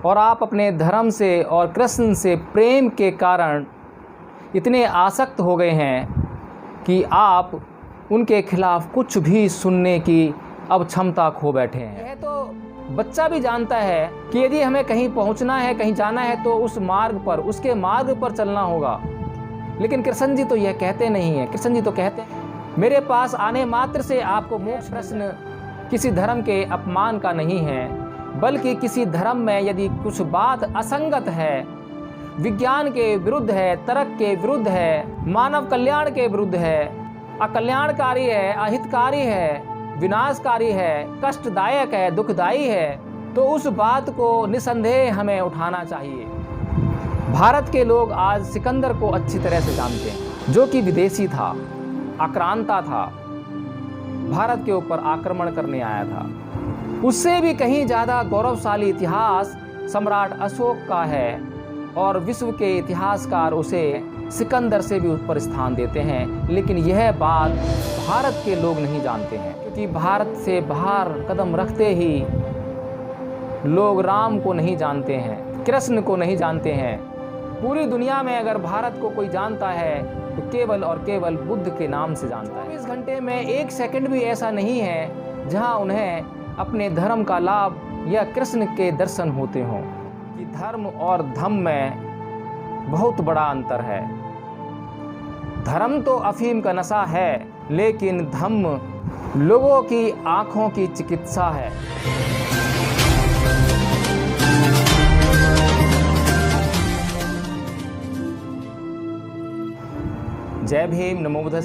और आप अपने धर्म से और कृष्ण से प्रेम के कारण इतने आसक्त हो गए हैं कि आप उनके खिलाफ कुछ भी सुनने की अब क्षमता खो बैठे हैं। यह तो बच्चा भी जानता है कि यदि हमें कहीं पहुंचना है, कहीं जाना है तो उस मार्ग पर, उसके मार्ग पर चलना होगा। लेकिन कृष्ण जी तो यह कहते नहीं हैं। कृष्ण जी तो कहते हैं मेरे पास आने मात्र से आपको मोक्ष। प्रश्न किसी धर्म के अपमान का नहीं है, बल्कि किसी धर्म में यदि कुछ बात असंगत है, विज्ञान के विरुद्ध है, तर्क के विरुद्ध है, मानव कल्याण के विरुद्ध है, अकल्याणकारी है, अहितकारी है, विनाशकारी है, कष्टदायक है, दुखदायी है, तो उस बात को निसंदेह हमें उठाना चाहिए। भारत के लोग आज सिकंदर को अच्छी तरह से जानते हैं, जो कि विदेशी था, आक्रांता था, भारत के ऊपर आक्रमण करने आया था। उससे भी कहीं ज़्यादा गौरवशाली इतिहास सम्राट अशोक का है और विश्व के इतिहासकार उसे सिकंदर से भी ऊपर स्थान देते हैं। लेकिन यह बात भारत के लोग नहीं जानते हैं, क्योंकि भारत से बाहर कदम रखते ही लोग राम को नहीं जानते हैं, कृष्ण को नहीं जानते हैं। पूरी दुनिया में अगर भारत को कोई जानता है तो केवल और केवल बुद्ध के नाम से जानता है। 24 घंटे में एक सेकंड भी ऐसा नहीं है जहां उन्हें अपने धर्म का लाभ या कृष्ण के दर्शन होते हों। कि धर्म और धम्म में बहुत बड़ा अंतर है। धर्म तो अफीम का नशा है, लेकिन धम्म लोगों की आंखों की चिकित्सा है। जय भीम, नमो बुद्धाय।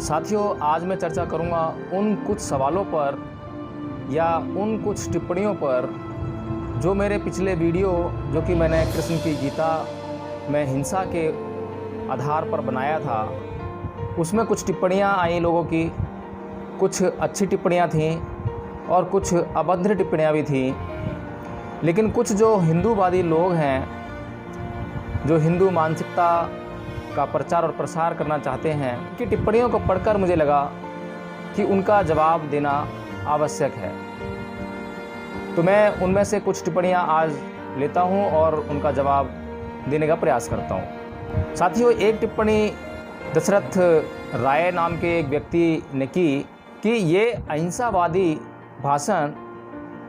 साथियों, आज मैं चर्चा करूंगा उन कुछ सवालों पर या उन कुछ टिप्पणियों पर जो मेरे पिछले वीडियो, जो कि मैंने कृष्ण की गीता में हिंसा के आधार पर बनाया था, उसमें कुछ टिप्पणियां आई लोगों की। कुछ अच्छी टिप्पणियां थीं और कुछ अभद्र टिप्पणियां भी थीं। लेकिन कुछ जो हिंदूवादी लोग हैं, जो हिंदू मानसिकता का प्रचार और प्रसार करना चाहते हैं, कि टिप्पणियों को पढ़कर मुझे लगा कि उनका जवाब देना आवश्यक है। तो मैं उनमें से कुछ टिप्पणियां आज लेता हूं और उनका जवाब देने का प्रयास करता हूं। साथियों, एक टिप्पणी दशरथ राय नाम के एक व्यक्ति ने की कि ये अहिंसावादी भाषण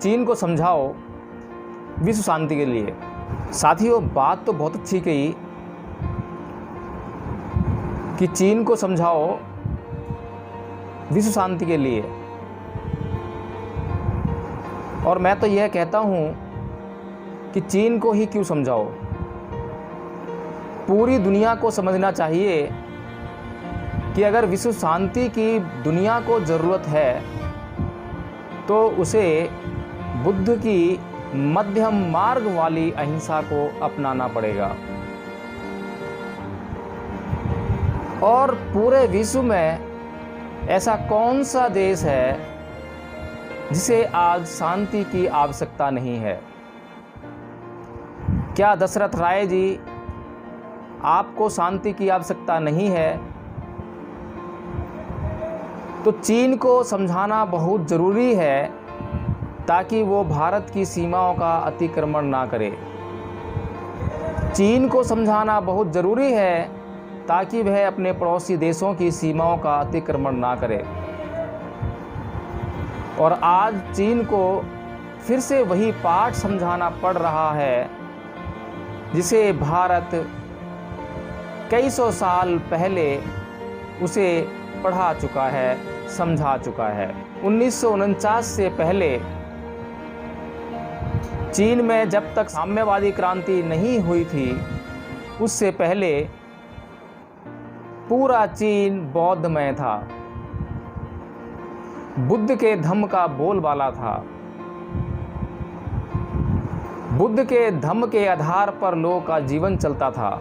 चीन को समझाओ विश्व शांति के लिए। साथियों, बात तो बहुत अच्छी कही कि चीन को समझाओ विश्व शांति के लिए, और मैं तो यह कहता हूं कि चीन को ही क्यों समझाओ, पूरी दुनिया को समझना चाहिए कि अगर विश्व शांति की दुनिया को ज़रूरत है तो उसे बुद्ध की मध्यम मार्ग वाली अहिंसा को अपनाना पड़ेगा। और पूरे विश्व में ऐसा कौन सा देश है जिसे आज शांति की आवश्यकता नहीं है? क्या दशरथ राय जी, आपको शांति की आवश्यकता नहीं है? तो चीन को समझाना बहुत ज़रूरी है ताकि वो भारत की सीमाओं का अतिक्रमण ना करे। चीन को समझाना बहुत ज़रूरी है ताकि वह अपने पड़ोसी देशों की सीमाओं का अतिक्रमण ना करे। और आज चीन को फिर से वही पाठ समझाना पड़ रहा है जिसे भारत कई सौ साल पहले उसे पढ़ा चुका है, समझा चुका है। 1949 से पहले चीन में जब तक साम्यवादी क्रांति नहीं हुई थी, उससे पहले पूरा चीन बौद्धमय था, बुद्ध के धम्म का बोलबाला था। बुद्ध के धम्म के आधार पर लोगों का जीवन चलता था।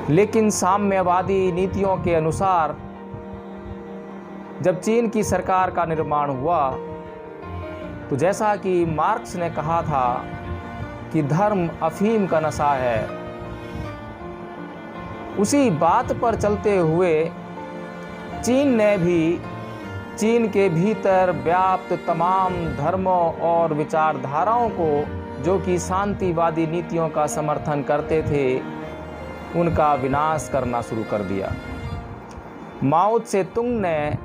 लेकिन साम्यवादी नीतियों के अनुसार जब चीन की सरकार का निर्माण हुआ, तो जैसा कि मार्क्स ने कहा था कि धर्म अफीम का नशा है, उसी बात पर चलते हुए चीन ने भी चीन के भीतर व्याप्त तमाम धर्मों और विचारधाराओं को, जो कि शांतिवादी नीतियों का समर्थन करते थे, उनका विनाश करना शुरू कर दिया। माओ त्से तुंग ने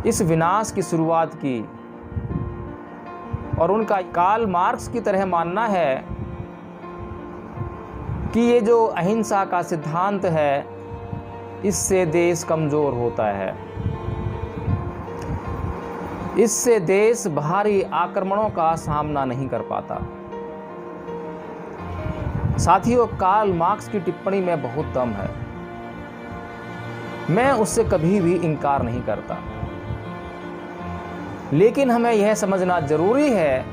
इस विनाश की शुरुआत की और उनका कार्ल मार्क्स की तरह मानना है कि ये जो अहिंसा का सिद्धांत है, इससे देश कमज़ोर होता है, इससे देश बाहरी आक्रमणों का सामना नहीं कर पाता। साथियों, कार्ल मार्क्स की टिप्पणी में बहुत दम है, मैं उससे कभी भी इनकार नहीं करता, लेकिन हमें यह समझना जरूरी है,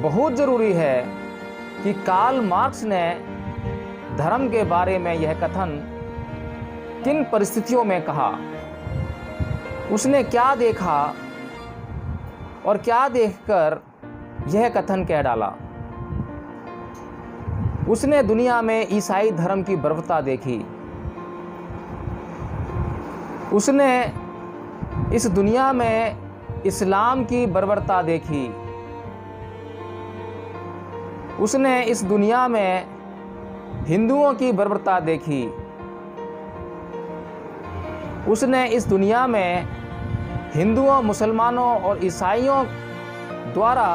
बहुत जरूरी है कि कार्ल मार्क्स ने धर्म के बारे में यह कथन किन परिस्थितियों में कहा, उसने क्या देखा और क्या देखकर यह कथन कह डाला। उसने दुनिया में ईसाई धर्म की बर्बरता देखी, उसने इस दुनिया में इस्लाम की बर्बरता देखी, उसने इस दुनिया में हिंदुओं की बर्बरता देखी, उसने इस दुनिया में हिंदुओं, मुसलमानों और ईसाइयों द्वारा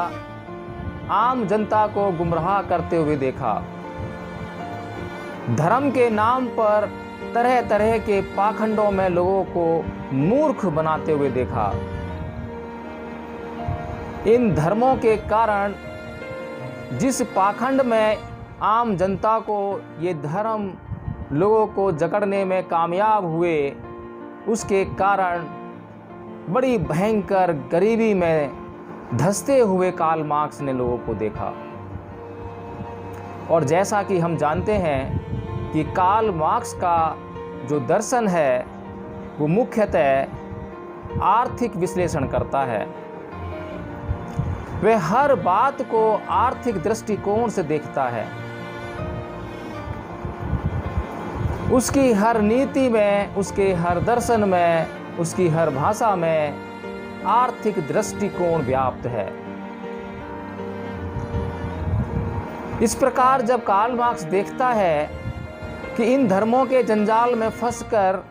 आम जनता को गुमराह करते हुए देखा, धर्म के नाम पर तरह तरह के पाखंडों में लोगों को मूर्ख बनाते हुए देखा। इन धर्मों के कारण जिस पाखंड में आम जनता को ये धर्म लोगों को जकड़ने में कामयाब हुए, उसके कारण बड़ी भयंकर गरीबी में धंसते हुए कार्ल मार्क्स ने लोगों को देखा। और जैसा कि हम जानते हैं कि कार्ल मार्क्स का जो दर्शन है वो मुख्यतः आर्थिक विश्लेषण करता है। वह हर बात को आर्थिक दृष्टिकोण से देखता है। उसकी हर नीति में, उसके हर दर्शन में, उसकी हर भाषा में आर्थिक दृष्टिकोण व्याप्त है। इस प्रकार जब कार्ल मार्क्स देखता है कि इन धर्मों के जंजाल में फंसकर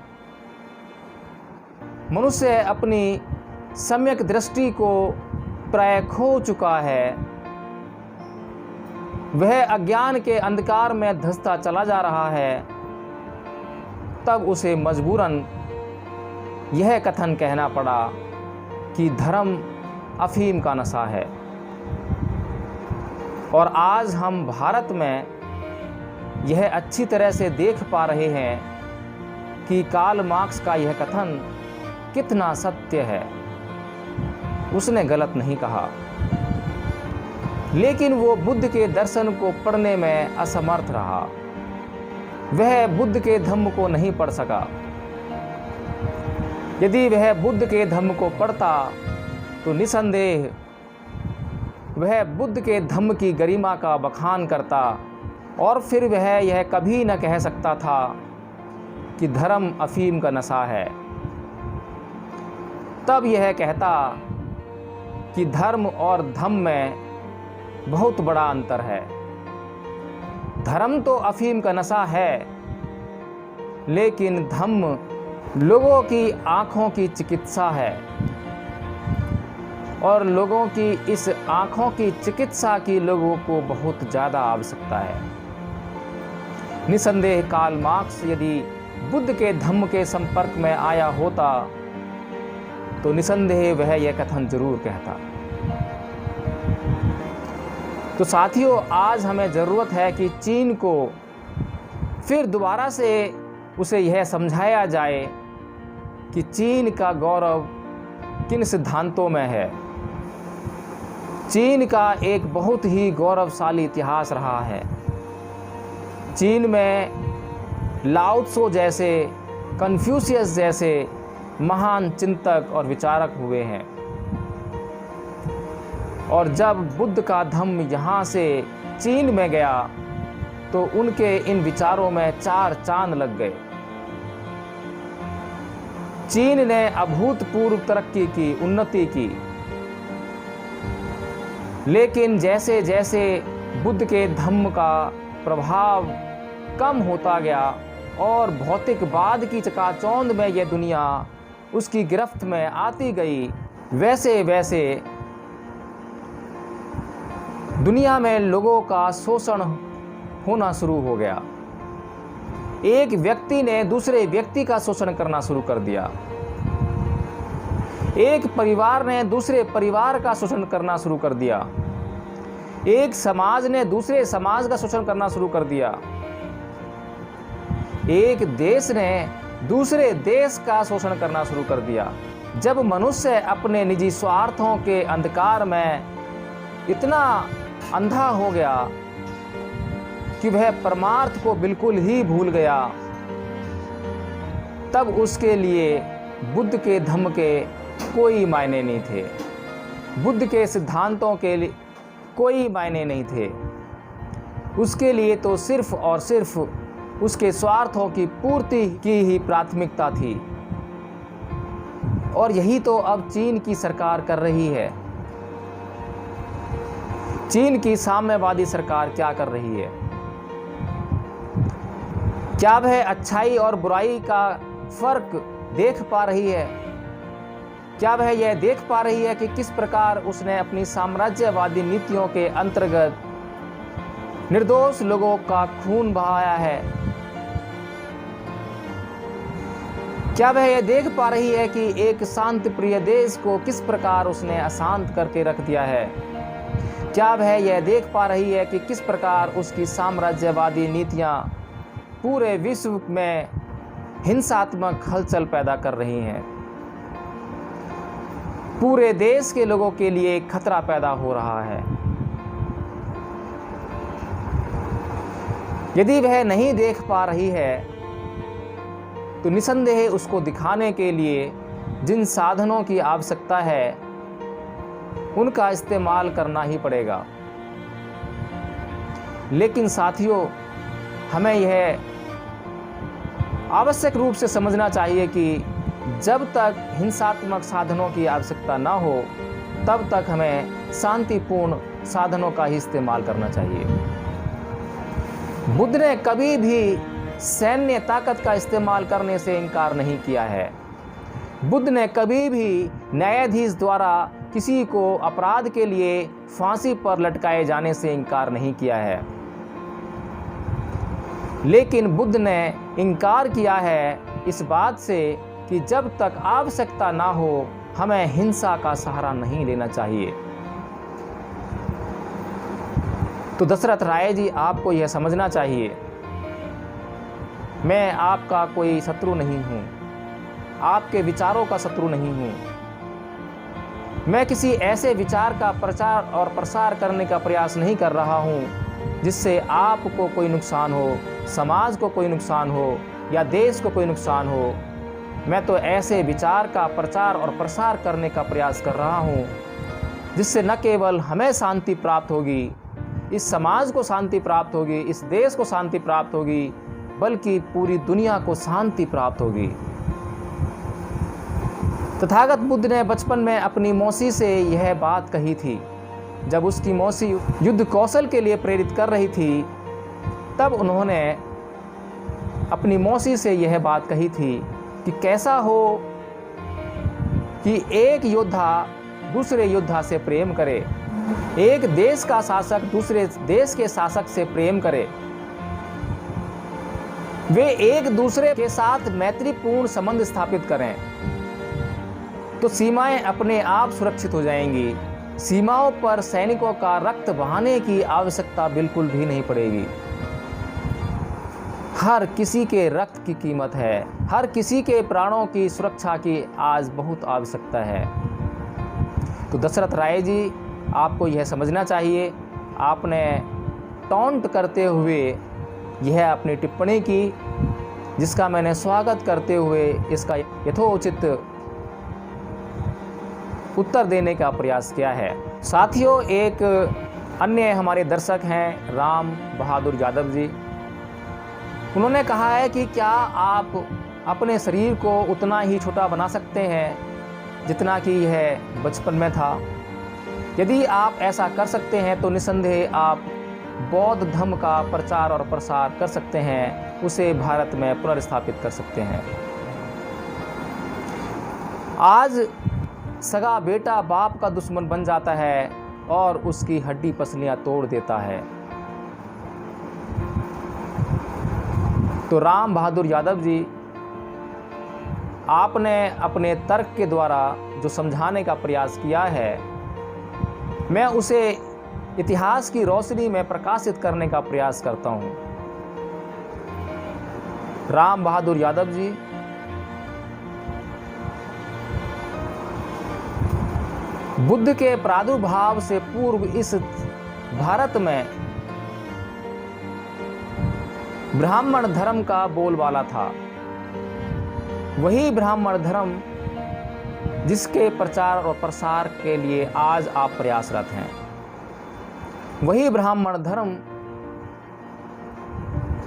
मनुष्य अपनी सम्यक दृष्टि को प्राय खो चुका है, वह अज्ञान के अंधकार में धंसता चला जा रहा है, तब उसे मजबूरन यह कथन कहना पड़ा कि धर्म अफीम का नशा है। और आज हम भारत में यह अच्छी तरह से देख पा रहे हैं कि कार्ल मार्क्स का यह कथन कितना सत्य है। उसने गलत नहीं कहा, लेकिन वो बुद्ध के दर्शन को पढ़ने में असमर्थ रहा। वह बुद्ध के धम्म को नहीं पढ़ सका। यदि वह बुद्ध के धम्म को पढ़ता तो निसंदेह वह बुद्ध के धम्म की गरिमा का बखान करता, और फिर वह यह कभी न कह सकता था कि धर्म अफीम का नशा है। तब यह कहता कि धर्म और धम्म में बहुत बड़ा अंतर है। धर्म तो अफीम का नशा है, लेकिन धम्म लोगों की आँखों की चिकित्सा है, और लोगों की इस आँखों की चिकित्सा की लोगों को बहुत ज़्यादा आवश्यकता है। निसंदेह कार्ल मार्क्स यदि बुद्ध के धम्म के संपर्क में आया होता तो निसंदेह वह यह कथन जरूर कहता। तो साथियों, आज हमें ज़रूरत है कि चीन को फिर दोबारा से उसे यह समझाया जाए कि चीन का गौरव किन सिद्धांतों में है। चीन का एक बहुत ही गौरवशाली इतिहास रहा है। चीन में लाओ त्सो जैसे, कन्फ्यूशियस जैसे महान चिंतक और विचारक हुए हैं, और जब बुद्ध का धम्म यहाँ से चीन में गया तो उनके इन विचारों में चार चांद लग गए। चीन ने अभूतपूर्व तरक्की की, उन्नति की, लेकिन जैसे जैसे बुद्ध के धम्म का प्रभाव कम होता गया और भौतिकवाद की चकाचौंध में यह दुनिया उसकी गिरफ्त में आती गई, वैसे वैसे दुनिया में लोगों का शोषण होना शुरू हो गया। एक व्यक्ति ने दूसरे व्यक्ति का शोषण करना शुरू कर दिया। एक परिवार ने दूसरे परिवार का शोषण करना शुरू कर दिया। एक समाज ने दूसरे समाज का शोषण करना शुरू कर दिया। एक देश ने दूसरे देश का शोषण करना शुरू कर दिया। जब मनुष्य अपने निजी स्वार्थों के अंधकार में इतना अंधा हो गया कि वह परमार्थ को बिल्कुल ही भूल गया, तब उसके लिए बुद्ध के धम्म के कोई मायने नहीं थे, बुद्ध के सिद्धांतों के लिए कोई मायने नहीं थे। उसके लिए तो सिर्फ और सिर्फ उसके स्वार्थों की पूर्ति की ही प्राथमिकता थी। और यही तो अब चीन की सरकार कर रही है। चीन की साम्यवादी सरकार क्या कर रही है? क्या वह अच्छाई और बुराई का फर्क देख पा रही है? क्या वह यह देख पा रही है कि किस प्रकार उसने अपनी साम्राज्यवादी नीतियों के अंतर्गत निर्दोष लोगों का खून बहाया है? क्या वह यह देख पा रही है कि एक शांति प्रिय देश को किस प्रकार उसने अशांत करके रख दिया है? क्या वह यह देख पा रही है कि किस प्रकार उसकी साम्राज्यवादी नीतियां पूरे विश्व में हिंसात्मक हलचल पैदा कर रही हैं, पूरे देश के लोगों के लिए खतरा पैदा हो रहा है? यदि वह नहीं देख पा रही है तो निसंदेह उसको दिखाने के लिए जिन साधनों की आवश्यकता है उनका इस्तेमाल करना ही पड़ेगा। लेकिन साथियों, हमें यह आवश्यक रूप से समझना चाहिए कि जब तक हिंसात्मक साधनों की आवश्यकता ना हो तब तक हमें शांतिपूर्ण साधनों का ही इस्तेमाल करना चाहिए। बुद्ध ने कभी भी सैन्य ताकत का इस्तेमाल करने से इनकार नहीं किया है। बुद्ध ने कभी भी न्यायाधीश द्वारा किसी को अपराध के लिए फांसी पर लटकाए जाने से इनकार नहीं किया है। लेकिन बुद्ध ने इनकार किया है इस बात से कि जब तक आवश्यकता ना हो हमें हिंसा का सहारा नहीं लेना चाहिए। तो दशरथ राय जी, आपको यह समझना चाहिए, मैं आपका कोई शत्रु नहीं हूँ, आपके विचारों का शत्रु नहीं हूँ। मैं किसी ऐसे विचार का प्रचार और प्रसार करने का प्रयास नहीं कर रहा हूँ जिससे आपको कोई नुकसान हो, समाज को कोई नुकसान हो या देश को कोई नुकसान हो। मैं तो ऐसे विचार का प्रचार और प्रसार करने का प्रयास कर रहा हूँ जिससे न केवल हमें शांति प्राप्त होगी, इस समाज को शांति प्राप्त होगी, इस देश को शांति प्राप्त होगी, बल्कि पूरी दुनिया को शांति प्राप्त होगी। तथागत बुद्ध ने बचपन में अपनी मौसी से यह बात कही थी। जब उसकी मौसी युद्ध कौशल के लिए प्रेरित कर रही थी तब उन्होंने अपनी मौसी से यह बात कही थी कि कैसा हो कि एक योद्धा दूसरे योद्धा से प्रेम करे, एक देश का शासक दूसरे देश के शासक से प्रेम करे, वे एक दूसरे के साथ मैत्रीपूर्ण संबंध स्थापित करें तो सीमाएं अपने आप सुरक्षित हो जाएंगी। सीमाओं पर सैनिकों का रक्त बहाने की आवश्यकता बिल्कुल भी नहीं पड़ेगी। हर किसी के रक्त की कीमत है, हर किसी के प्राणों की सुरक्षा की आज बहुत आवश्यकता है। तो दशरथ राय जी, आपको यह समझना चाहिए, आपने टॉन्ट करते हुए यह अपनी टिप्पणी की जिसका मैंने स्वागत करते हुए इसका यथोचित उत्तर देने का प्रयास किया है। साथियों, एक अन्य हमारे दर्शक हैं राम बहादुर यादव जी। उन्होंने कहा है कि क्या आप अपने शरीर को उतना ही छोटा बना सकते हैं जितना कि यह बचपन में था। यदि आप ऐसा कर सकते हैं तो निस्संदेह आप बौद्ध धर्म का प्रचार और प्रसार कर सकते हैं, उसे भारत में पुनर्स्थापित कर सकते हैं। आज सगा बेटा बाप का दुश्मन बन जाता है और उसकी हड्डी पसलियां तोड़ देता है। तो राम बहादुर यादव जी, आपने अपने तर्क के द्वारा जो समझाने का प्रयास किया है, मैं उसे इतिहास की रोशनी में प्रकाशित करने का प्रयास करता हूं। राम बहादुर यादव जी बुद्ध के प्रादुर्भाव से पूर्व इस भारत में ब्राह्मण धर्म का बोलबाला था। वही ब्राह्मण धर्म जिसके प्रचार और प्रसार के लिए आज आप प्रयासरत हैं। वही ब्राह्मण धर्म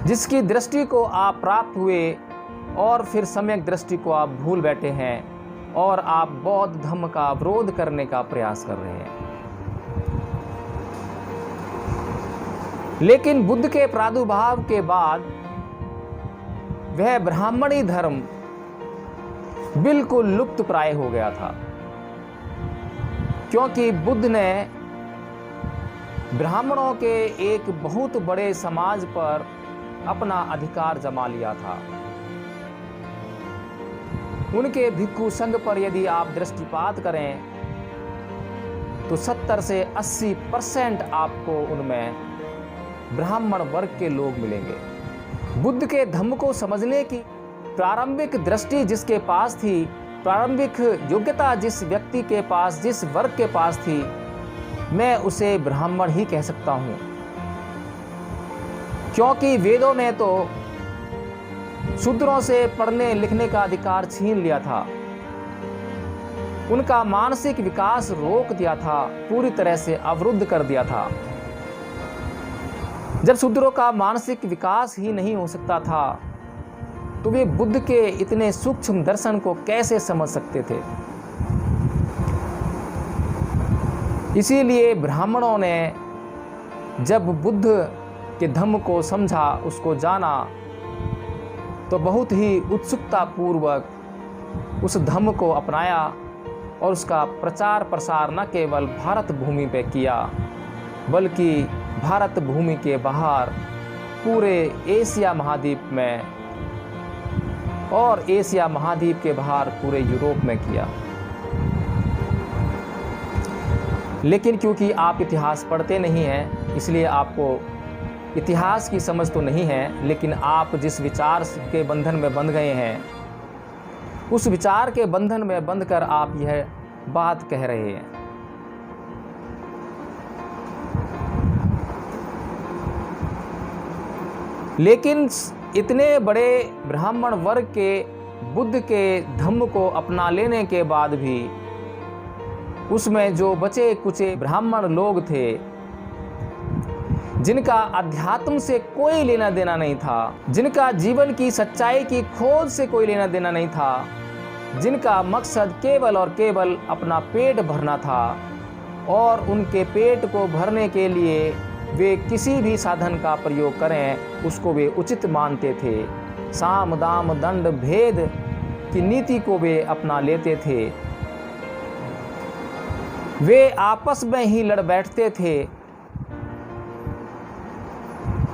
जिसकी दृष्टि को आप प्राप्त हुए और फिर सम्यक दृष्टि को आप भूल बैठे हैं और आप बौद्ध धर्म का विरोध करने का प्रयास कर रहे हैं। लेकिन बुद्ध के प्रादुर्भाव के बाद वह ब्राह्मणी धर्म बिल्कुल लुप्त प्राय हो गया था, क्योंकि बुद्ध ने ब्राह्मणों के एक बहुत बड़े समाज पर अपना अधिकार जमा लिया था। उनके भिक्षु संघ पर यदि आप दृष्टिपात करें तो 70 से 80% आपको उनमें ब्राह्मण वर्ग के लोग मिलेंगे। बुद्ध के धम्म को समझने की प्रारंभिक दृष्टि जिसके पास थी, प्रारंभिक योग्यता जिस व्यक्ति के पास, जिस वर्ग के पास थी, मैं उसे ब्राह्मण ही कह सकता हूं, क्योंकि वेदों ने तो शूद्रों से पढ़ने लिखने का अधिकार छीन लिया था, उनका मानसिक विकास रोक दिया था, पूरी तरह से अवरुद्ध कर दिया था। जब शूद्रों का मानसिक विकास ही नहीं हो सकता था तो वे बुद्ध के इतने सूक्ष्म दर्शन को कैसे समझ सकते थे। इसीलिए ब्राह्मणों ने जब बुद्ध के धम्म को समझा, उसको जाना, तो बहुत ही उत्सुकता पूर्वक उस धम्म को अपनाया और उसका प्रचार प्रसार न केवल भारत भूमि पे किया बल्कि भारत भूमि के बाहर पूरे एशिया महाद्वीप में और एशिया महाद्वीप के बाहर पूरे यूरोप में किया। लेकिन क्योंकि आप इतिहास पढ़ते नहीं हैं, इसलिए आपको इतिहास की समझ तो नहीं है, लेकिन आप जिस विचार के बंधन में बंध गए हैं, उस विचार के बंधन में बंधकर आप यह बात कह रहे हैं। लेकिन इतने बड़े ब्राह्मण वर्ग के बुद्ध के धम्म को अपना लेने के बाद भी उसमें जो बचे कुचे ब्राह्मण लोग थे, जिनका अध्यात्म से कोई लेना देना नहीं था, जिनका जीवन की सच्चाई की खोज से कोई लेना देना नहीं था, जिनका मकसद केवल और केवल अपना पेट भरना था और उनके पेट को भरने के लिए वे किसी भी साधन का प्रयोग करें उसको वे उचित मानते थे। साम दाम दंड भेद की नीति को वे अपना लेते थे। वे आपस में ही लड़ बैठते थे।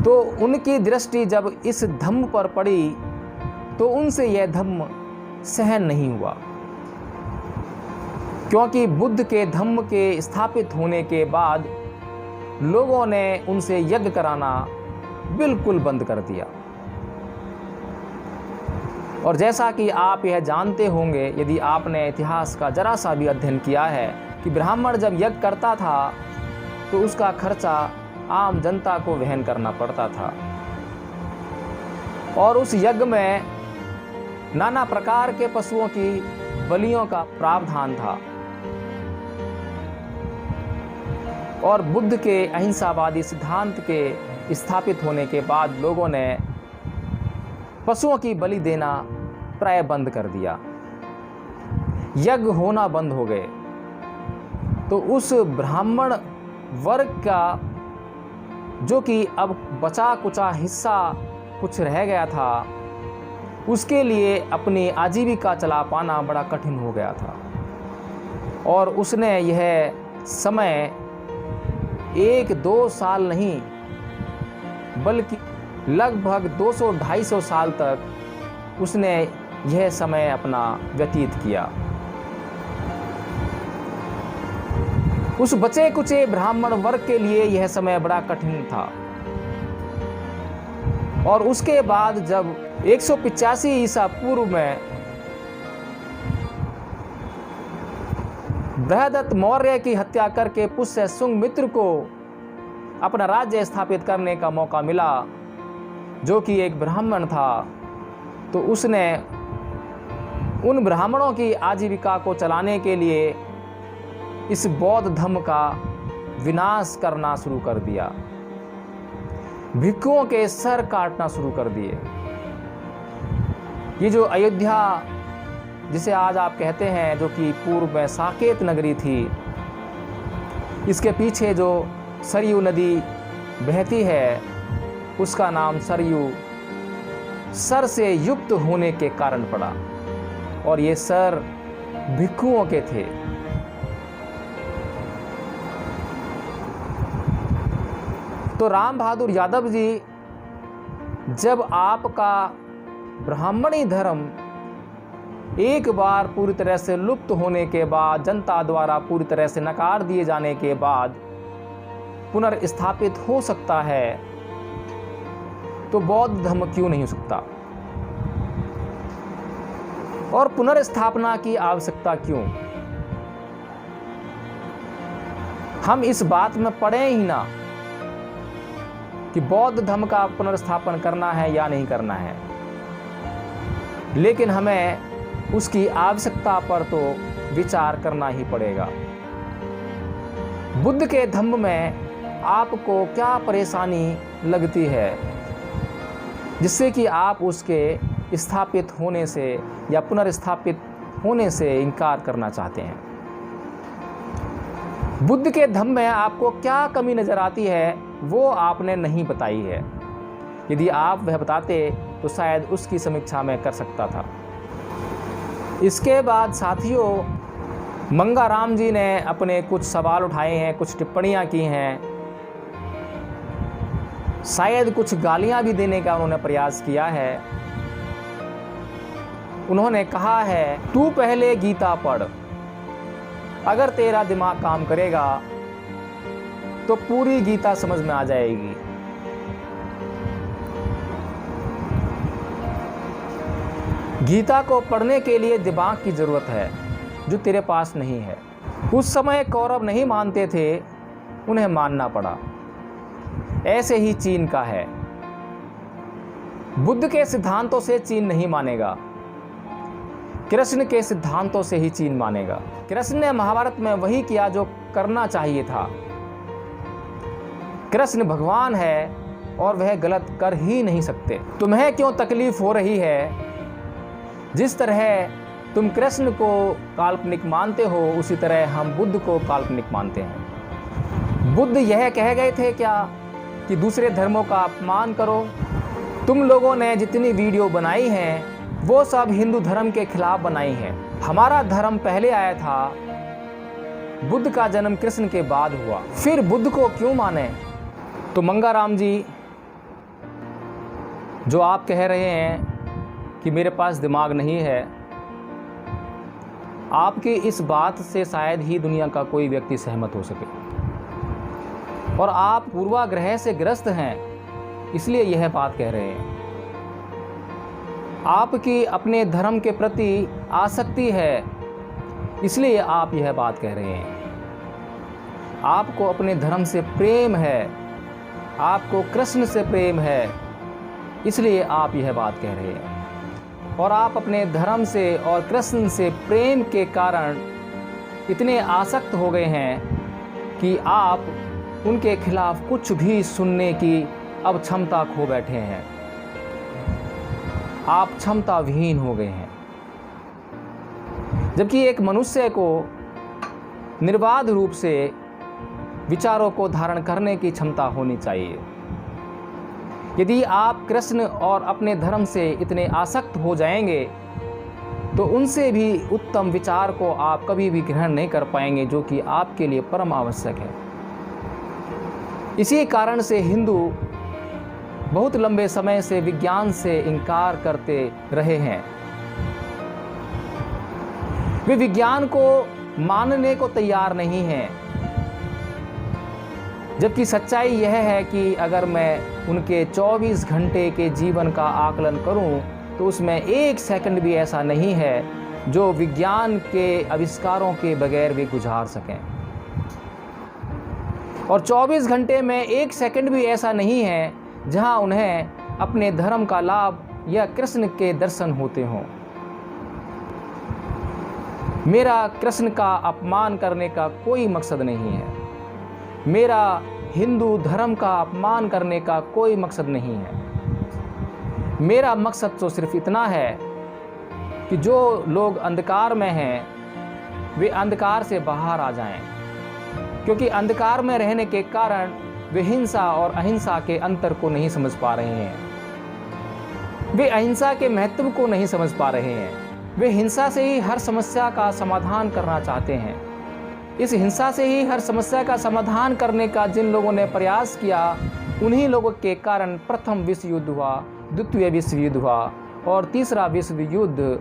तो उनकी दृष्टि जब इस धम्म पर पड़ी तो उनसे यह धम्म सहन नहीं हुआ, क्योंकि बुद्ध के धम्म के स्थापित होने के बाद लोगों ने उनसे यज्ञ कराना बिल्कुल बंद कर दिया। और जैसा कि आप यह जानते होंगे, यदि आपने इतिहास का जरा सा भी अध्ययन किया है, कि ब्राह्मण जब यज्ञ करता था तो उसका खर्चा आम जनता को वहन करना पड़ता था और उस यज्ञ में नाना प्रकार के पशुओं की बलियों का प्रावधान था। और बुद्ध के अहिंसावादी सिद्धांत के स्थापित होने के बाद लोगों ने पशुओं की बलि देना प्राय बंद कर दिया, यज्ञ होना बंद हो गए। तो उस ब्राह्मण वर्ग का जो कि अब बचा कुचा हिस्सा कुछ रह गया था, उसके लिए अपनी आजीविका चला पाना बड़ा कठिन हो गया था। और उसने यह समय 1-2 साल नहीं बल्कि लगभग 200-250 साल तक उसने यह समय अपना व्यतीत किया। उस बचे कुचे ब्राह्मण वर्ग के लिए यह समय बड़ा कठिन था। और उसके बाद जब 185 ईसा पूर्व में बृहदत्त मौर्य की हत्या करके पुष्य शुंग मित्र को अपना राज्य स्थापित करने का मौका मिला, जो कि एक ब्राह्मण था, तो उसने उन ब्राह्मणों की आजीविका को चलाने के लिए इस बौद्ध धर्म का विनाश करना शुरू कर दिया, भिक्षुओं के सर काटना शुरू कर दिए। ये जो अयोध्या जिसे आज आप कहते हैं, जो कि पूर्व में साकेत नगरी थी, इसके पीछे जो सरयू नदी बहती है उसका नाम सरयू सर से युक्त होने के कारण पड़ा, और ये सर भिक्षुओं के थे। तो राम बहादुर यादव जी, जब आपका ब्राह्मणी धर्म एक बार पूरी तरह से लुप्त होने के बाद, जनता द्वारा पूरी तरह से नकार दिए जाने के बाद पुनर्स्थापित हो सकता है, तो बौद्ध धर्म क्यों नहीं हो सकता? और पुनर्स्थापना की आवश्यकता क्यों? हम इस बात में पड़े ही ना कि बौद्ध धर्म का पुनर्स्थापन करना है या नहीं करना है, लेकिन हमें उसकी आवश्यकता पर तो विचार करना ही पड़ेगा। बुद्ध के धम्म में आपको क्या परेशानी लगती है जिससे कि आप उसके स्थापित होने से या पुनर्स्थापित होने से इनकार करना चाहते हैं? बुद्ध के धम्म में आपको क्या कमी नजर आती है वो आपने नहीं बताई है। यदि आप वह बताते तो शायद उसकी समीक्षा में कर सकता था। इसके बाद साथियों, मंगाराम जी ने अपने कुछ सवाल उठाए हैं, कुछ टिप्पणियां की हैं, शायद कुछ गालियां भी देने का उन्होंने प्रयास किया है। उन्होंने कहा है, तू पहले गीता पढ़, अगर तेरा दिमाग काम करेगा तो पूरी गीता समझ में आ जाएगी। गीता को पढ़ने के लिए दिमाग की जरूरत है, जो तेरे पास नहीं है। उस समय कौरव नहीं मानते थे, उन्हें मानना पड़ा। ऐसे ही चीन का है। बुद्ध के सिद्धांतों से चीन नहीं मानेगा, कृष्ण के सिद्धांतों से ही चीन मानेगा। कृष्ण ने महाभारत में वही किया जो करना चाहिए था। कृष्ण भगवान है और वह गलत कर ही नहीं सकते। तुम्हें क्यों तकलीफ हो रही है? जिस तरह तुम कृष्ण को काल्पनिक मानते हो, उसी तरह हम बुद्ध को काल्पनिक मानते हैं। बुद्ध यह कह गए थे क्या कि दूसरे धर्मों का अपमान करो? तुम लोगों ने जितनी वीडियो बनाई हैं वो सब हिंदू धर्म के खिलाफ बनाई हैं। हमारा धर्म पहले आया था, बुद्ध का जन्म कृष्ण के बाद हुआ, फिर बुद्ध को क्यों माने? तो मंगाराम जी, जो आप कह रहे हैं कि मेरे पास दिमाग नहीं है, आपकी इस बात से शायद ही दुनिया का कोई व्यक्ति सहमत हो सके। और आप पूर्वाग्रह से ग्रस्त हैं, इसलिए यह बात कह रहे हैं। आपकी अपने धर्म के प्रति आसक्ति है, इसलिए आप यह बात कह रहे हैं। आपको अपने धर्म से प्रेम है, आपको कृष्ण से प्रेम है, इसलिए आप यह बात कह रहे हैं। और आप अपने धर्म से और कृष्ण से प्रेम के कारण इतने आसक्त हो गए हैं कि आप उनके खिलाफ कुछ भी सुनने की अब क्षमता खो बैठे हैं। आप क्षमता विहीन हो गए हैं। जबकि एक मनुष्य को निर्बाध रूप से विचारों को धारण करने की क्षमता होनी चाहिए। यदि आप कृष्ण और अपने धर्म से इतने आसक्त हो जाएंगे तो उनसे भी उत्तम विचार को आप कभी भी ग्रहण नहीं कर पाएंगे, जो कि आपके लिए परम आवश्यक है। इसी कारण से हिंदू बहुत लंबे समय से विज्ञान से इनकार करते रहे हैं। वे विज्ञान को मानने को तैयार नहीं हैं, जबकि सच्चाई यह है कि अगर मैं उनके 24 घंटे के जीवन का आकलन करूं तो उसमें एक सेकंड भी ऐसा नहीं है जो विज्ञान के आविष्कारों के बगैर वे गुजार सकें। और 24 घंटे में एक सेकंड भी ऐसा नहीं है जहां उन्हें अपने धर्म का लाभ या कृष्ण के दर्शन होते हों। मेरा कृष्ण का अपमान करने का कोई मकसद नहीं है। मेरा हिंदू धर्म का अपमान करने का कोई मकसद नहीं है। मेरा मकसद तो सिर्फ इतना है कि जो लोग अंधकार में हैं वे अंधकार से बाहर आ जाएं, क्योंकि अंधकार में रहने के कारण वे हिंसा और अहिंसा के अंतर को नहीं समझ पा रहे हैं। वे अहिंसा के महत्व को नहीं समझ पा रहे हैं। वे हिंसा से ही हर समस्या का समाधान करना चाहते हैं। इस हिंसा से ही हर समस्या का समाधान करने का जिन लोगों ने प्रयास किया, उन्हीं लोगों के कारण प्रथम विश्व युद्ध हुआ, द्वितीय विश्व युद्ध हुआ और तीसरा विश्व युद्ध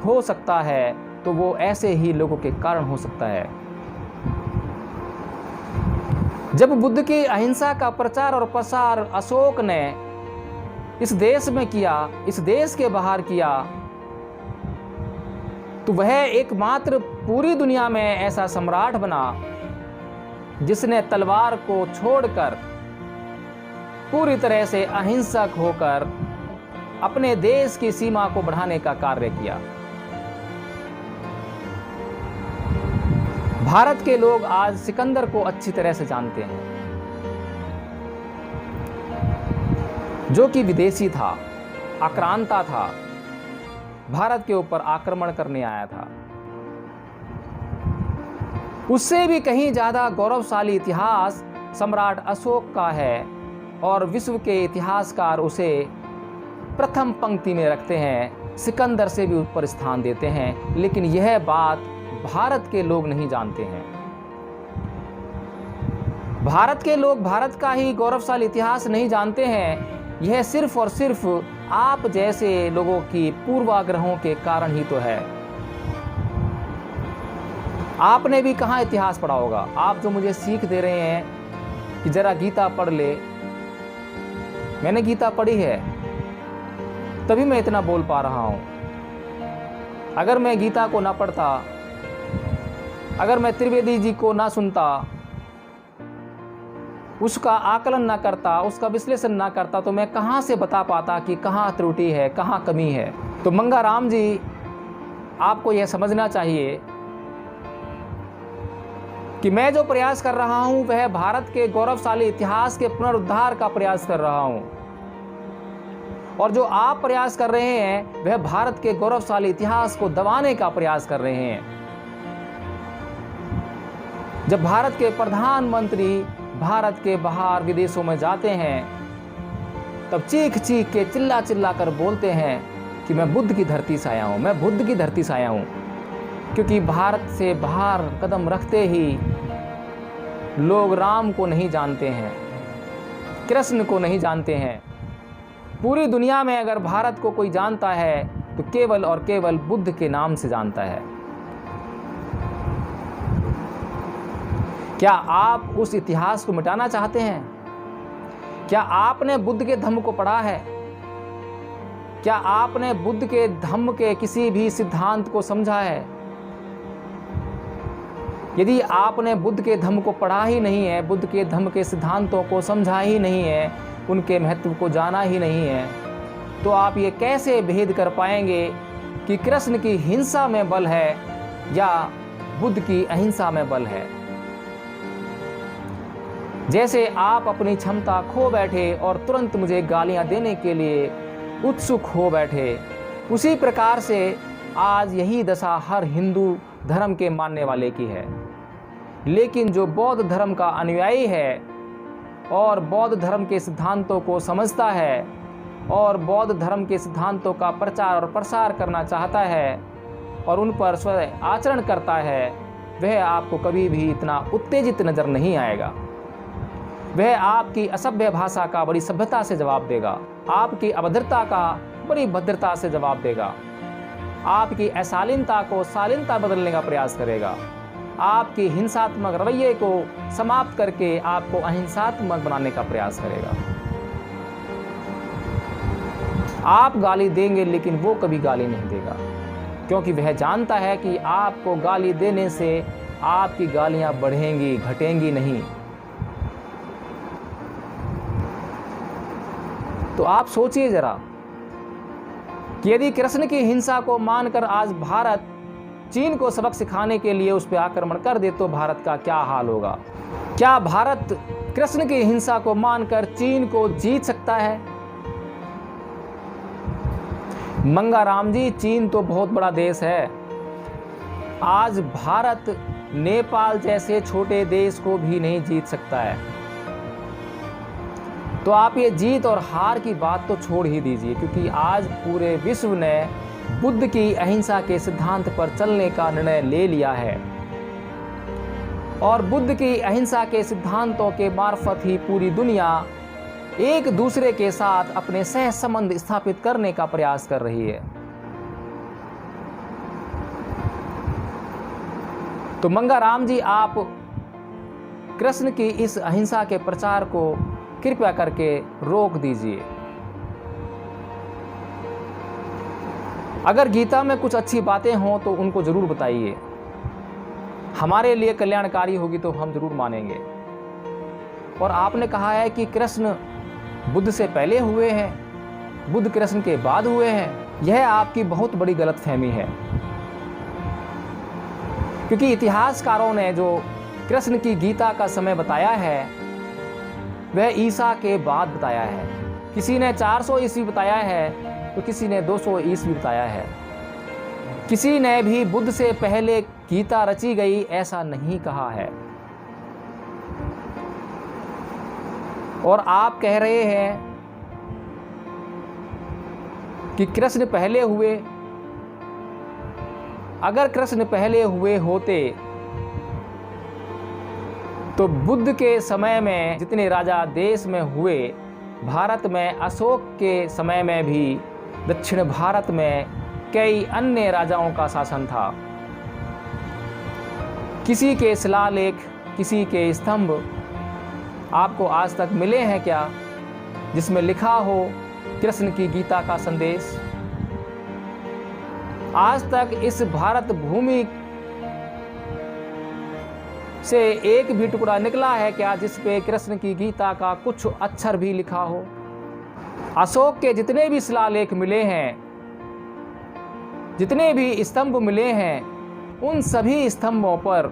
हो सकता है तो वो ऐसे ही लोगों के कारण हो सकता है। जब बुद्ध की अहिंसा का प्रचार और प्रसार अशोक ने इस देश में किया, इस देश के बाहर किया, तो वह एकमात्र पूरी दुनिया में ऐसा सम्राट बना जिसने तलवार को छोड़कर पूरी तरह से अहिंसक होकर अपने देश की सीमा को बढ़ाने का कार्य किया। भारत के लोग आज सिकंदर को अच्छी तरह से जानते हैं, जो कि विदेशी था, आक्रांता था, भारत के ऊपर आक्रमण करने आया था। उससे भी कहीं ज्यादा गौरवशाली इतिहास सम्राट अशोक का है और विश्व के इतिहासकार उसे प्रथम पंक्ति में रखते हैं, सिकंदर से भी ऊपर स्थान देते हैं। लेकिन यह बात भारत के लोग नहीं जानते हैं। भारत के लोग भारत का ही गौरवशाली इतिहास नहीं जानते हैं। यह सिर्फ और सिर्फ आप जैसे लोगों की पूर्वाग्रहों के कारण ही तो है। आपने भी कहाँ इतिहास पढ़ा होगा? आप जो मुझे सीख दे रहे हैं कि जरा गीता पढ़ ले, मैंने गीता पढ़ी है तभी मैं इतना बोल पा रहा हूं। अगर मैं गीता को ना पढ़ता, अगर मैं त्रिवेदी जी को ना सुनता, उसका आकलन ना करता, उसका विश्लेषण ना करता, तो मैं कहां से बता पाता कि कहां त्रुटि है, कहां कमी है। तो मंगाराम जी, आपको यह समझना चाहिए कि मैं जो प्रयास कर रहा हूं वह भारत के गौरवशाली इतिहास के पुनरुद्धार का प्रयास कर रहा हूं, और जो आप प्रयास कर रहे हैं वह भारत के गौरवशाली इतिहास को दबाने का प्रयास कर रहे हैं। जब भारत के प्रधानमंत्री भारत के बाहर विदेशों में जाते हैं तब चीख चीख के चिल्ला चिल्ला कर बोलते हैं कि मैं बुद्ध की धरती से आया हूं, मैं बुद्ध की धरती से आया हूं, क्योंकि भारत से बाहर कदम रखते ही लोग राम को नहीं जानते हैं, कृष्ण को नहीं जानते हैं। पूरी दुनिया में अगर भारत को कोई जानता है तो केवल और केवल बुद्ध के नाम से जानता है। क्या आप उस इतिहास को मिटाना चाहते हैं? क्या आपने बुद्ध के धम्म को पढ़ा है? क्या आपने बुद्ध के धम्म के किसी भी सिद्धांत को समझा है? यदि आपने बुद्ध के धम्म को पढ़ा ही नहीं है, बुद्ध के धम्म के सिद्धांतों को समझा ही नहीं है, उनके महत्व को जाना ही नहीं है, तो आप ये कैसे भेद कर पाएंगे कि कृष्ण की हिंसा में बल है या बुद्ध की अहिंसा में बल है? जैसे आप अपनी क्षमता खो बैठे और तुरंत मुझे गालियां देने के लिए उत्सुक हो बैठे। उसी प्रकार से आज यही दशा हर हिंदू धर्म के मानने वाले की है। लेकिन जो बौद्ध धर्म का अनुयायी है और बौद्ध धर्म के सिद्धांतों को समझता है और बौद्ध धर्म के सिद्धांतों का प्रचार और प्रसार करना चाहता है और उन पर स्वयं आचरण करता है, वह आपको कभी भी इतना उत्तेजित नज़र नहीं आएगा। वह आपकी असभ्य भाषा का बड़ी सभ्यता से जवाब देगा, आपकी अभद्रता का बड़ी भद्रता से जवाब देगा, आपकी अशालीनता को शालीनता बदलने का प्रयास करेगा, आपकी हिंसात्मक रवैये को समाप्त करके आपको अहिंसात्मक बनाने का प्रयास करेगा। आप गाली देंगे लेकिन वो कभी गाली नहीं देगा, क्योंकि वह जानता है कि आपको गाली देने से आपकी गालियां बढ़ेंगी, घटेंगी नहीं। तो आप सोचिए जरा कि यदि कृष्ण की हिंसा को मानकर आज भारत चीन को सबक सिखाने के लिए उस पर आक्रमण कर दे तो भारत का क्या हाल होगा? क्या भारत कृष्ण की हिंसा को मानकर चीन को जीत सकता है? मंगाराम जी, चीन तो बहुत बड़ा देश है। आज भारत नेपाल जैसे छोटे देश को भी नहीं जीत सकता है। तो आप ये जीत और हार की बात तो छोड़ ही दीजिए, क्योंकि आज पूरे विश्व ने बुद्ध की अहिंसा के सिद्धांत पर चलने का निर्णय ले लिया है और बुद्ध की अहिंसा के सिद्धांतों के मार्फत ही पूरी दुनिया एक दूसरे के साथ अपने सह संबंध स्थापित करने का प्रयास कर रही है। तो मंगाराम जी, आप कृष्ण की इस अहिंसा के प्रचार को कृपया करके रोक दीजिए। अगर गीता में कुछ अच्छी बातें हों तो उनको जरूर बताइए, हमारे लिए कल्याणकारी होगी तो हम जरूर मानेंगे। और आपने कहा है कि कृष्ण बुद्ध से पहले हुए हैं, बुद्ध कृष्ण के बाद हुए हैं। यह आपकी बहुत बड़ी गलतफहमी है, क्योंकि इतिहासकारों ने जो कृष्ण की गीता का समय बताया है वह ईसा के बाद बताया है। किसी ने 400 ईस्वी बताया है तो किसी ने 200 ईस्वी बताया है। किसी ने भी बुद्ध से पहले गीता रची गई ऐसा नहीं कहा है। और आप कह रहे हैं कि कृष्ण पहले हुए। अगर कृष्ण पहले हुए होते तो बुद्ध के समय में जितने राजा देश में हुए, भारत में अशोक के समय में भी दक्षिण भारत में कई अन्य राजाओं का शासन था। किसी के शिलालेख, किसी के स्तंभ आपको आज तक मिले हैं क्या जिसमें लिखा हो कृष्ण की गीता का संदेश? आज तक इस भारत भूमि से एक भी टुकड़ा निकला है क्या जिस पे कृष्ण की गीता का कुछ अक्षर भी लिखा हो? अशोक के जितने भी शिलालेख मिले हैं, जितने भी स्तंभ मिले हैं, उन सभी स्तंभों पर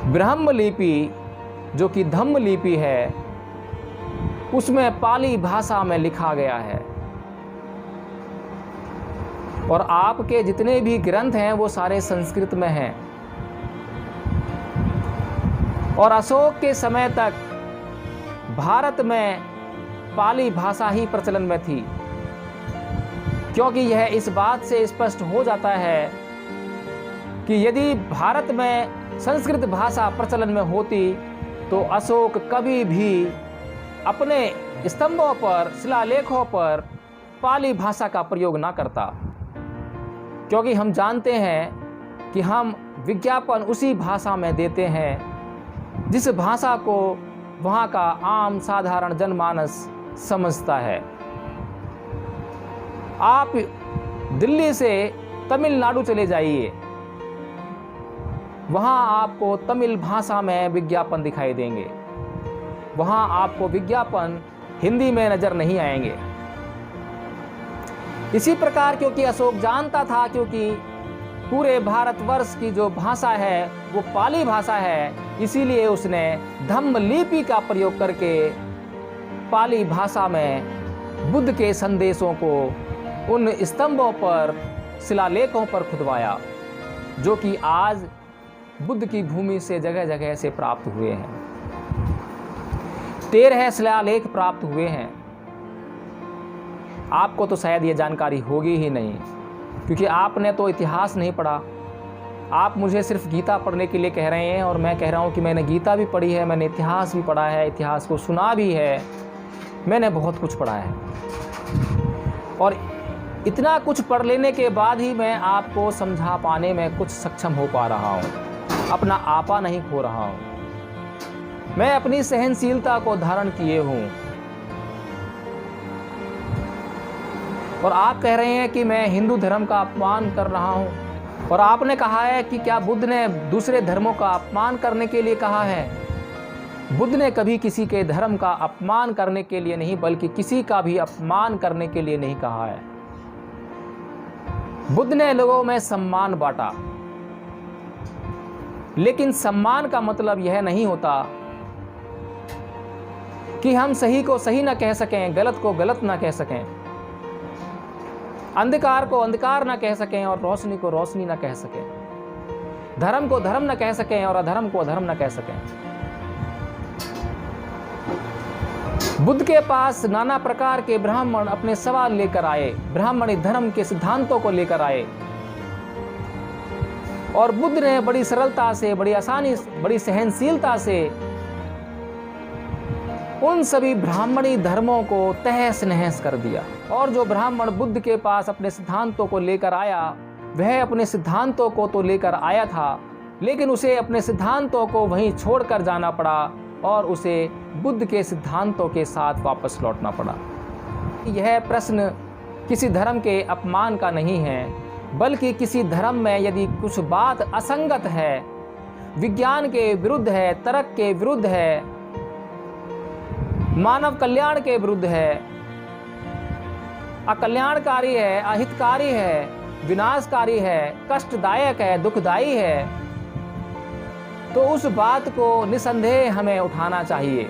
ब्रह्म लिपि जो कि धम्म लिपि है उसमें पाली भाषा में लिखा गया है। और आपके जितने भी ग्रंथ हैं वो सारे संस्कृत में हैं। और अशोक के समय तक भारत में पाली भाषा ही प्रचलन में थी, क्योंकि यह इस बात से स्पष्ट हो जाता है कि यदि भारत में संस्कृत भाषा प्रचलन में होती तो अशोक कभी भी अपने स्तंभों पर, शिलालेखों पर पाली भाषा का प्रयोग ना करता, क्योंकि हम जानते हैं कि हम विज्ञापन उसी भाषा में देते हैं जिस भाषा को वहाँ का आम साधारण जनमानस समझता है। आप दिल्ली से तमिलनाडु चले जाइए, वहाँ आपको तमिल भाषा में विज्ञापन दिखाई देंगे, वहाँ आपको विज्ञापन हिंदी में नजर नहीं आएंगे। इसी प्रकार क्योंकि अशोक जानता था, क्योंकि पूरे भारतवर्ष की जो भाषा है वो पाली भाषा है, इसीलिए उसने धम्म लिपि का प्रयोग करके पाली भाषा में बुद्ध के संदेशों को उन स्तंभों पर, शिलालेखों पर खुदवाया, जो कि आज बुद्ध की भूमि से जगह जगह से प्राप्त हुए हैं। 13 शिलालेख प्राप्त हुए हैं। आपको तो शायद ये जानकारी होगी ही नहीं, क्योंकि आपने तो इतिहास नहीं पढ़ा। आप मुझे सिर्फ गीता पढ़ने के लिए कह रहे हैं, और मैं कह रहा हूँ कि मैंने गीता भी पढ़ी है, मैंने इतिहास भी पढ़ा है, इतिहास को सुना भी है, मैंने बहुत कुछ पढ़ा है। और इतना कुछ पढ़ लेने के बाद ही मैं आपको समझा पाने में कुछ सक्षम हो पा रहा हूँ, अपना आपा नहीं खो रहा हूँ। मैं अपनी सहनशीलता को धारण किए हूँ। और आप कह रहे हैं कि मैं हिंदू धर्म का अपमान कर रहा हूँ, और आपने कहा है कि क्या बुद्ध ने दूसरे धर्मों का अपमान करने के लिए कहा है? बुद्ध ने कभी किसी के धर्म का अपमान करने के लिए नहीं, बल्कि किसी का भी अपमान करने के लिए नहीं कहा है। बुद्ध ने लोगों में सम्मान बांटा, लेकिन सम्मान का मतलब यह नहीं होता कि हम सही को सही न कह सकें, गलत को गलत न कह सकें, अंधकार को अंधकार न कह सकें और रोशनी को रोशनी न कह सकें, धर्म को धर्म न कह सकें और अधर्म को अधर्म न कह सकें। बुद्ध के पास नाना प्रकार के ब्राह्मण अपने सवाल लेकर आए, ब्राह्मणी धर्म के सिद्धांतों को लेकर आए, और बुद्ध ने बड़ी सरलता से, बड़ी आसानी, बड़ी सहनशीलता से उन सभी ब्राह्मणी धर्मों को तहस नहस कर दिया। और जो ब्राह्मण बुद्ध के पास अपने सिद्धांतों को लेकर आया, वह अपने सिद्धांतों को तो लेकर आया था, लेकिन उसे अपने सिद्धांतों को वहीं छोड़कर जाना पड़ा और उसे बुद्ध के सिद्धांतों के साथ वापस लौटना पड़ा। यह प्रश्न किसी धर्म के अपमान का नहीं है, बल्कि किसी धर्म में यदि कुछ बात असंगत है, विज्ञान के विरुद्ध है, तर्क के विरुद्ध है, मानव कल्याण के विरुद्ध है, अकल्याणकारी है, अहितकारी है, विनाशकारी है, कष्टदायक है, दुखदायी है, तो उस बात को निसंदेह हमें उठाना चाहिए,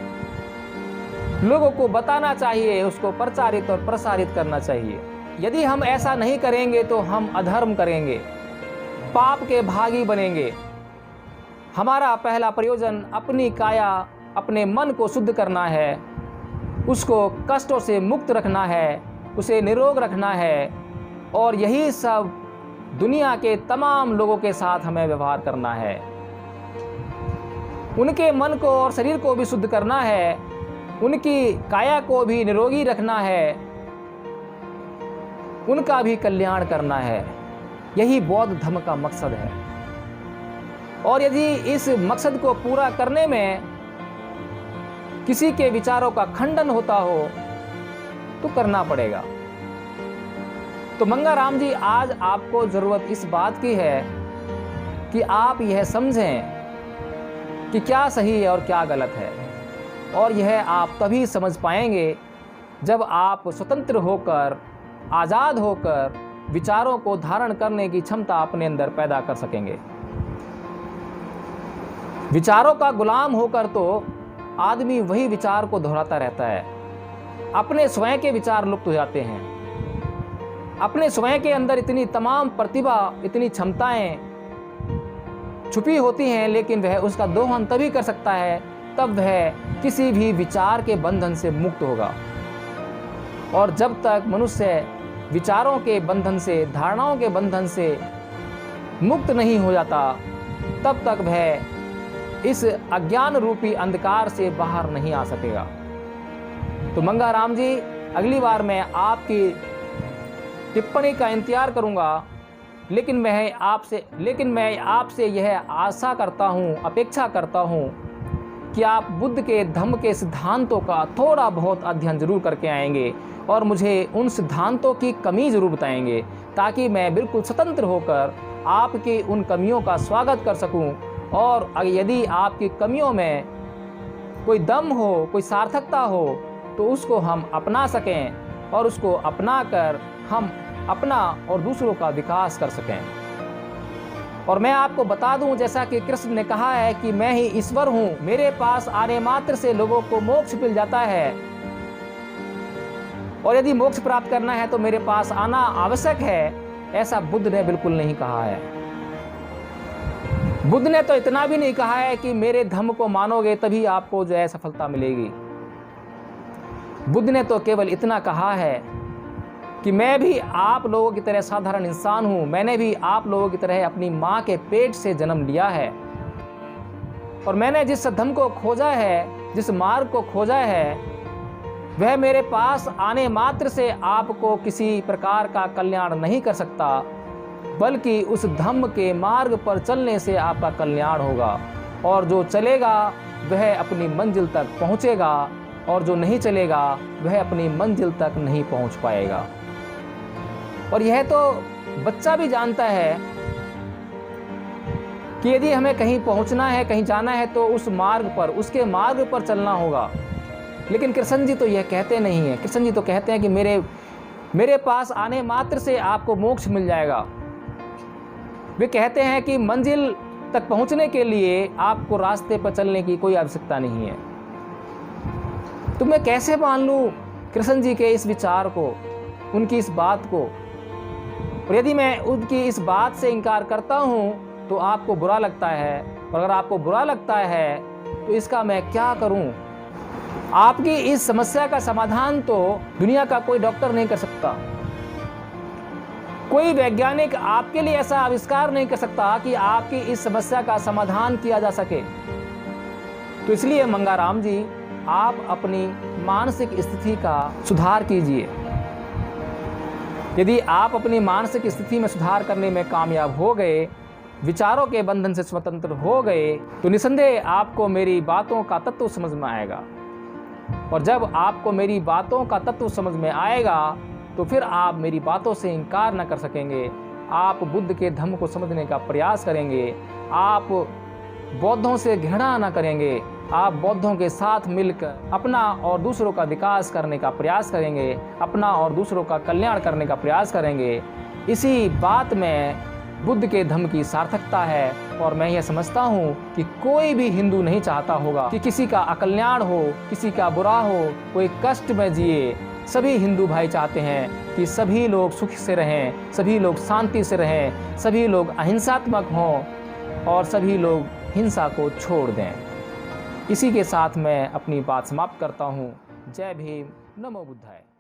लोगों को बताना चाहिए, उसको प्रचारित और प्रसारित करना चाहिए। यदि हम ऐसा नहीं करेंगे तो हम अधर्म करेंगे, पाप के भागी बनेंगे। हमारा पहला प्रयोजन अपनी काया, अपने मन को शुद्ध करना है, उसको कष्टों से मुक्त रखना है, उसे निरोग रखना है, और यही सब दुनिया के तमाम लोगों के साथ हमें व्यवहार करना है। उनके मन को और शरीर को भी शुद्ध करना है, उनकी काया को भी निरोगी रखना है, उनका भी कल्याण करना है। यही बौद्ध धर्म का मकसद है। और यदि इस मकसद को पूरा करने में किसी के विचारों का खंडन होता हो तो करना पड़ेगा। तो मंगाराम जी, आज आपको जरूरत इस बात की है कि आप यह समझें कि क्या सही है और क्या गलत है, और यह आप तभी समझ पाएंगे जब आप स्वतंत्र होकर, आज़ाद होकर विचारों को धारण करने की क्षमता अपने अंदर पैदा कर सकेंगे। विचारों का गुलाम होकर तो आदमी वही विचार को दोहराता रहता है, अपने स्वयं के विचार लुप्त हो जाते हैं। अपने स्वयं के अंदर इतनी तमाम प्रतिभा, इतनी क्षमताएं छुपी होती हैं, लेकिन वह उसका दोहन तभी कर सकता है तब वह किसी भी विचार के बंधन से मुक्त होगा। और जब तक मनुष्य विचारों के बंधन से, धारणाओं के बंधन से मुक्त नहीं हो जाता, तब तक वह इस अज्ञान रूपी अंधकार से बाहर नहीं आ सकेगा। तो मंगाराम जी, अगली बार मैं आपकी टिप्पणी का इंतजार करूंगा, लेकिन मैं आपसे यह आशा करता हूं, अपेक्षा करता हूं कि आप बुद्ध के धम्म के सिद्धांतों का थोड़ा बहुत अध्ययन जरूर करके आएंगे और मुझे उन सिद्धांतों की कमी जरूर बताएंगे, ताकि मैं बिल्कुल स्वतंत्र होकर आपकी उन कमियों का स्वागत कर सकूं। और यदि आपकी कमियों में कोई दम हो, कोई सार्थकता हो, तो उसको हम अपना सकें और उसको अपना कर हम अपना और दूसरों का विकास कर सकें। और मैं आपको बता दूं, जैसा कि कृष्ण ने कहा है कि मैं ही ईश्वर हूं, मेरे पास आने मात्र से लोगों को मोक्ष मिल जाता है। और यदि मोक्ष प्राप्त करना है तो मेरे पास आना आवश्यक है, ऐसा बुद्ध ने बिल्कुल नहीं कहा है। बुद्ध ने तो इतना भी नहीं कहा है कि मेरे धम्म को मानोगे तभी आपको जो है सफलता मिलेगी। बुद्ध ने तो केवल इतना कहा है कि मैं भी आप लोगों की तरह साधारण इंसान हूं, मैंने भी आप लोगों की तरह अपनी मां के पेट से जन्म लिया है, और मैंने जिस धम्म को खोजा है, जिस मार्ग को खोजा है, वह मेरे पास आने मात्र से आपको किसी प्रकार का कल्याण नहीं कर सकता, बल्कि उस धम्म के मार्ग पर चलने से आपका कल्याण होगा। और जो चलेगा वह अपनी मंजिल तक पहुंचेगा, और जो नहीं चलेगा वह अपनी मंजिल तक नहीं पहुंच पाएगा। और यह तो बच्चा भी जानता है कि यदि हमें कहीं पहुंचना है, कहीं जाना है, तो उस मार्ग पर, उसके मार्ग पर चलना होगा। लेकिन कृष्ण जी तो यह कहते नहीं है। कृष्ण जी तो कहते हैं कि मेरे पास आने मात्र से आपको मोक्ष मिल जाएगा। वे कहते हैं कि मंजिल तक पहुंचने के लिए आपको रास्ते पर चलने की कोई आवश्यकता नहीं है। तो मैं कैसे मान लूं कृष्ण जी के इस विचार को, उनकी इस बात को? और यदि मैं उनकी इस बात से इनकार करता हूं तो आपको बुरा लगता है, और अगर आपको बुरा लगता है तो इसका मैं क्या करूं? आपकी इस समस्या का समाधान तो दुनिया का कोई डॉक्टर नहीं कर सकता। कोई वैज्ञानिक आपके लिए ऐसा आविष्कार नहीं कर सकता कि आपकी इस समस्या का समाधान किया जा सके। तो इसलिए मंगाराम जी, आप अपनी मानसिक स्थिति का सुधार कीजिए। यदि आप अपनी मानसिक स्थिति में सुधार करने में कामयाब हो गए, विचारों के बंधन से स्वतंत्र हो गए, तो निसंदेह आपको मेरी बातों का तत्व समझ में आएगा। और जब आपको मेरी बातों का तत्व समझ में आएगा तो फिर आप मेरी बातों से इनकार न कर सकेंगे। आप बुद्ध के धम्म को समझने का प्रयास करेंगे, आप बौद्धों से घृणा न करेंगे, आप बौद्धों के साथ मिलकर अपना और दूसरों का विकास करने का प्रयास करेंगे, अपना और दूसरों का कल्याण करने का प्रयास करेंगे। इसी बात में बुद्ध के धम्म की सार्थकता है। और मैं यह समझता हूँ कि कोई भी हिंदू नहीं चाहता होगा कि किसी का अकल्याण हो, किसी का बुरा हो, कोई कष्ट में जिए। सभी हिंदू भाई चाहते हैं कि सभी लोग सुख से रहें, सभी लोग शांति से रहें, सभी लोग अहिंसात्मक हों और सभी लोग हिंसा को छोड़ दें। इसी के साथ मैं अपनी बात समाप्त करता हूँ। जय भीम, नमो बुद्धाय।